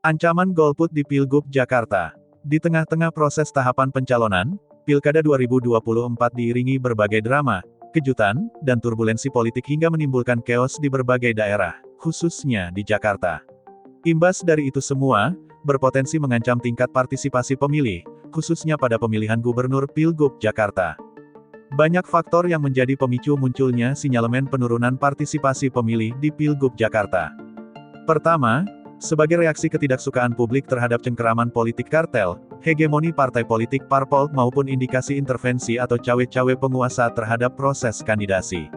Ancaman golput di Pilgub Jakarta. Di tengah-tengah proses tahapan pencalonan, Pilkada 2024 diiringi berbagai drama, kejutan, dan turbulensi politik hingga menimbulkan chaos di berbagai daerah, khususnya di Jakarta. Imbas dari itu semua, berpotensi mengancam tingkat partisipasi pemilih, khususnya pada pemilihan gubernur Pilgub Jakarta. Banyak faktor yang menjadi pemicu munculnya sinyalemen penurunan partisipasi pemilih di Pilgub Jakarta. Pertama, sebagai reaksi ketidaksukaan publik terhadap cengkeraman politik kartel, hegemoni partai politik parpol maupun indikasi intervensi atau cawe-cawe penguasa terhadap proses kandidasi.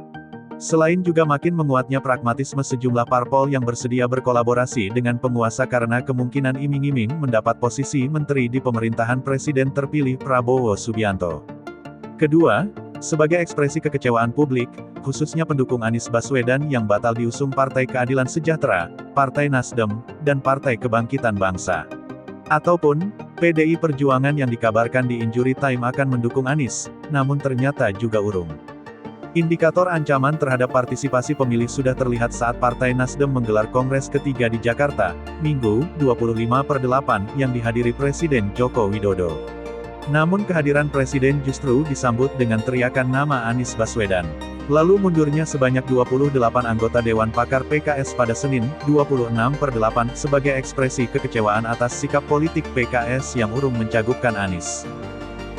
Selain juga makin menguatnya pragmatisme sejumlah parpol yang bersedia berkolaborasi dengan penguasa karena kemungkinan iming-iming mendapat posisi menteri di pemerintahan Presiden terpilih Prabowo Subianto. Kedua, sebagai ekspresi kekecewaan publik, khususnya pendukung Anies Baswedan yang batal diusung Partai Keadilan Sejahtera, Partai Nasdem, dan Partai Kebangkitan Bangsa. Ataupun, PDI Perjuangan yang dikabarkan di injury time akan mendukung Anies, namun ternyata juga urung. Indikator ancaman terhadap partisipasi pemilih sudah terlihat saat Partai Nasdem menggelar Kongres ketiga di Jakarta, Minggu, 25/8, yang dihadiri Presiden Joko Widodo. Namun kehadiran Presiden justru disambut dengan teriakan nama Anies Baswedan. Lalu mundurnya sebanyak 28 anggota Dewan Pakar PKS pada Senin, 26/8, sebagai ekspresi kekecewaan atas sikap politik PKS yang urung mencagupkan Anies.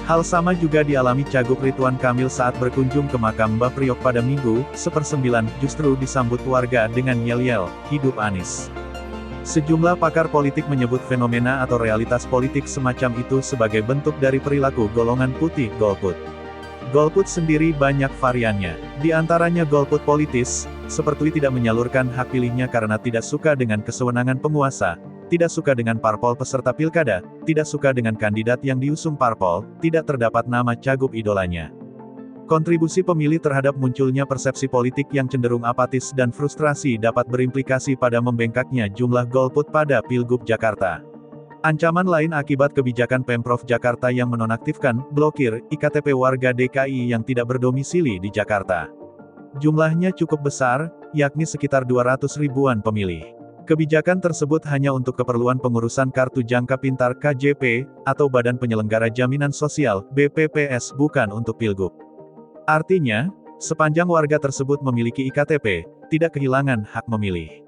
Hal sama juga dialami Cagup Ridwan Kamil saat berkunjung ke makam Mbah Priok pada Minggu, 1/9, justru disambut warga dengan yel-yel, "Hidup Anies." Sejumlah pakar politik menyebut fenomena atau realitas politik semacam itu sebagai bentuk dari perilaku golongan putih golput. Golput sendiri banyak variannya. Di antaranya golput politis, seperti tidak menyalurkan hak pilihnya karena tidak suka dengan kesewenangan penguasa, tidak suka dengan parpol peserta pilkada, tidak suka dengan kandidat yang diusung parpol, tidak terdapat nama cagup idolanya. Kontribusi pemilih terhadap munculnya persepsi politik yang cenderung apatis dan frustrasi dapat berimplikasi pada membengkaknya jumlah golput pada Pilgub Jakarta. Ancaman lain akibat kebijakan Pemprov Jakarta yang menonaktifkan, blokir, IKTP warga DKI yang tidak berdomisili di Jakarta. Jumlahnya cukup besar, yakni sekitar 200 ribuan pemilih. Kebijakan tersebut hanya untuk keperluan pengurusan Kartu Jangka Pintar KJP, atau Badan Penyelenggara Jaminan Sosial, BPPS, bukan untuk Pilgub. Artinya, sepanjang warga tersebut memiliki IKTP, tidak kehilangan hak memilih.